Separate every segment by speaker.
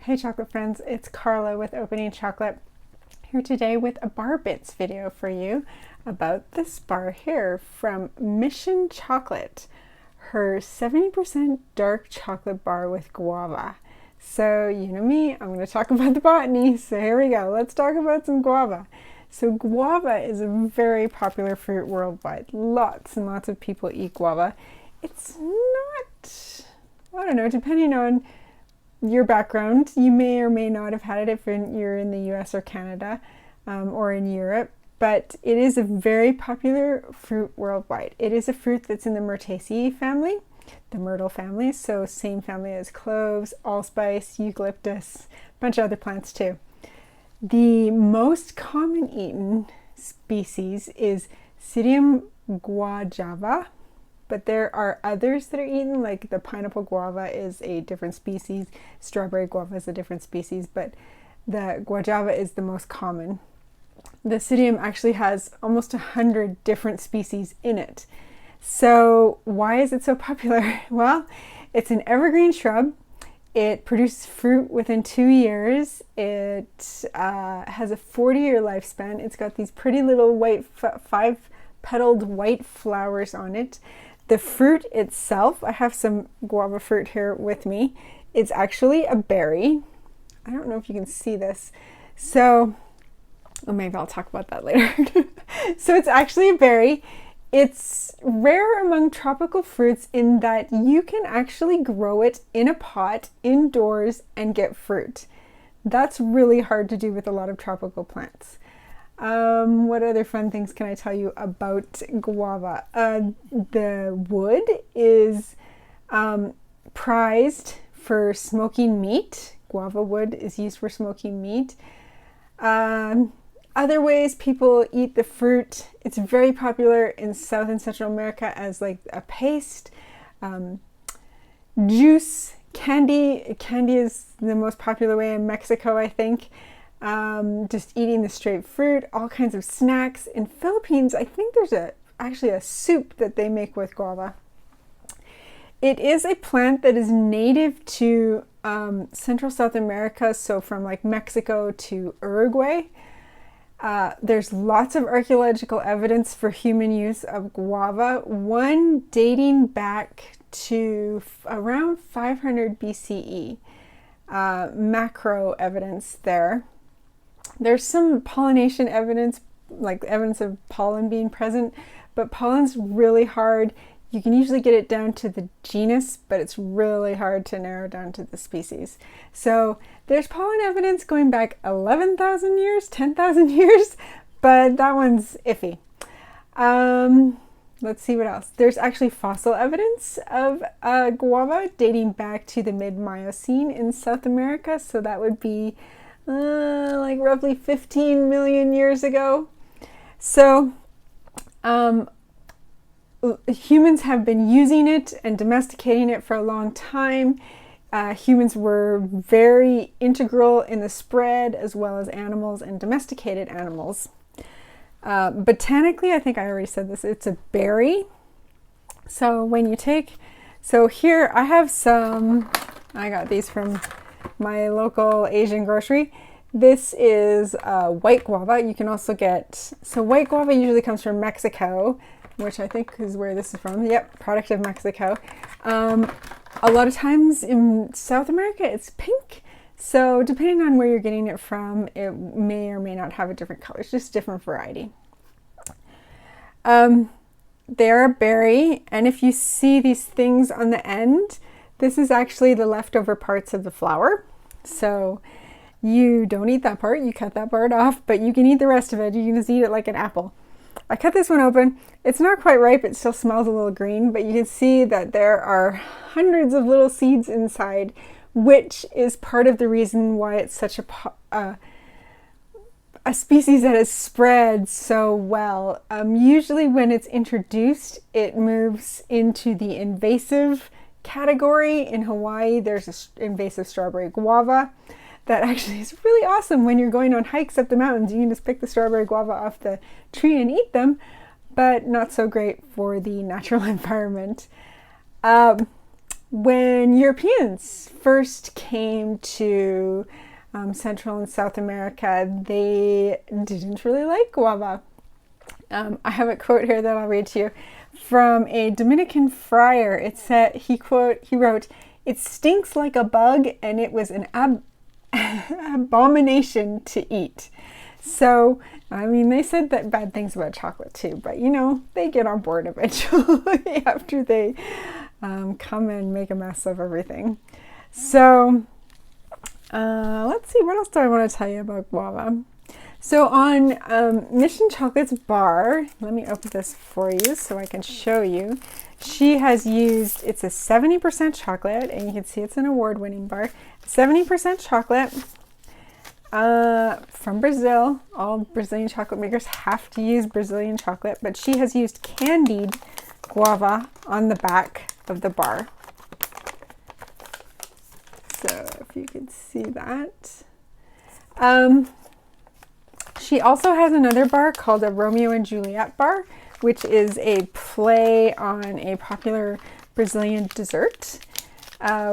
Speaker 1: Hey chocolate friends, it's Carla with Opening Chocolate here today with a bar bits video for you about this bar here from Mission Chocolate, her 70% dark chocolate bar with guava. So you know me, I'm going to talk about the botany, so here we go. Let's talk about some guava. So guava is a very popular fruit worldwide. Lots and lots of people eat guava. It's not, I don't know, depending on your background, you may or may not have had it if you're in the US or Canada or in Europe, but it is a very popular fruit worldwide. It is a fruit that's in the Myrtaceae family, the myrtle family, so same family as cloves, allspice, eucalyptus, a bunch of other plants too. The most common eaten species is Psidium guajava, but there are others that are eaten, like the pineapple guava is a different species, strawberry guava is a different species, but the guajava is the most common. The Psidium actually has almost 100 different species in it. So why is it so popular? Well, it's an evergreen shrub. It produces fruit within 2 years. It has a 40-year lifespan. It's got these pretty little white, five-petaled white flowers on it. The fruit itself, I have some guava fruit here with me. It's actually a berry. I don't know if you can see this. So, or maybe I'll talk about that later. So it's actually a berry. It's rare among tropical fruits in that you can actually grow it in a pot indoors and get fruit. That's really hard to do with a lot of tropical plants. What other fun things can I tell you about guava? The wood is prized for smoking meat. Guava wood is used for smoking meat. Other ways people eat the fruit, it's very popular in South and Central America as like a paste. Juice, candy is the most popular way in Mexico, I think. Just eating the straight fruit, all kinds of snacks. In Philippines, I think there's actually a soup that they make with guava. It is a plant that is native to Central South America, so from like Mexico to Uruguay. There's lots of archaeological evidence for human use of guava, one dating back to around 500 BCE. Macro evidence there. There's some pollination evidence, like evidence of pollen being present, but pollen's really hard. You can usually get it down to the genus, but it's really hard to narrow down to the species. So there's pollen evidence going back 11,000 years, 10,000 years, but that one's iffy. Let's see what else. There's actually fossil evidence of guava dating back to the mid-Miocene in South America, so that would be like roughly 15 million years ago. So humans have been using it and domesticating it for a long time. Humans were very integral in the spread as well as animals and domesticated animals. Botanically, I think I already said this, it's a berry. So when you so here I have some, I got these from my local Asian grocery. This is white guava. You can also get, so white guava usually comes from Mexico, which I think is where this is from. Yep, product of Mexico. A lot of times in South America, it's pink. So depending on where you're getting it from, it may or may not have a different color. It's just different variety. They're a berry, and if you see these things on the end, this is actually the leftover parts of the flower. So you don't eat that part, you cut that part off, but you can eat the rest of it. You can just eat it like an apple. I cut this one open. It's not quite ripe, it still smells a little green, but you can see that there are hundreds of little seeds inside, which is part of the reason why it's such a species that has spread so well. Usually when it's introduced, it moves into the invasive category. In Hawaii, there's an invasive strawberry guava that actually is really awesome when you're going on hikes up the mountains. You can just pick the strawberry guava off the tree and eat them, but not so great for the natural environment. when Europeans first came to Central and South America, they didn't really like guava. I have a quote here that I'll read to you from a Dominican friar. It said, he wrote, "It stinks like a bug and it was an abomination to eat." So, I mean, they said that bad things about chocolate too, but you know, they get on board eventually after they come and make a mess of everything. So, let's see, what else do I want to tell you about guava? So on Mission Chocolate's bar, let me open this for you so I can show you. She has used, it's a 70% chocolate, and you can see it's an award-winning bar. 70% chocolate from Brazil. All Brazilian chocolate makers have to use Brazilian chocolate, but she has used candied guava on the back of the bar. So if you can see that. She also has another bar called a Romeo and Juliet bar, which is a play on a popular Brazilian dessert,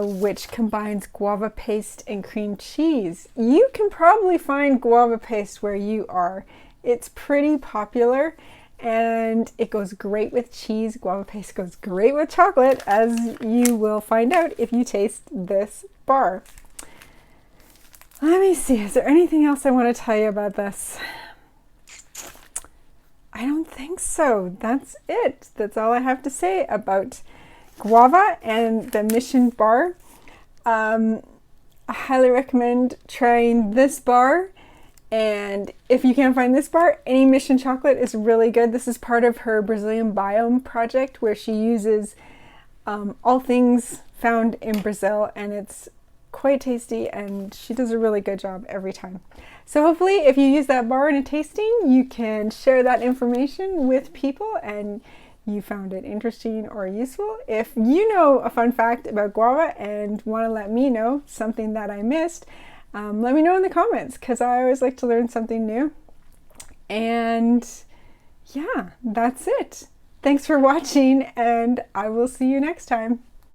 Speaker 1: which combines guava paste and cream cheese. You can probably find guava paste where you are. It's pretty popular and it goes great with cheese. Guava paste goes great with chocolate, as you will find out if you taste this bar. Let me see, is there anything else I want to tell you about this? I don't think so. That's it. That's all I have to say about guava and the Mission bar. I highly recommend trying this bar. And if you can't find this bar, any Mission chocolate is really good. This is part of her Brazilian biome project where she uses all things found in Brazil, and it's quite tasty, and she does a really good job every time. So hopefully if you use that bar in a tasting, you can share that information with people and you found it interesting or useful. If you know a fun fact about guava and want to let me know something that I missed, let me know in the comments, because I always like to learn something new. And yeah, that's it. Thanks for watching, and I will see you next time.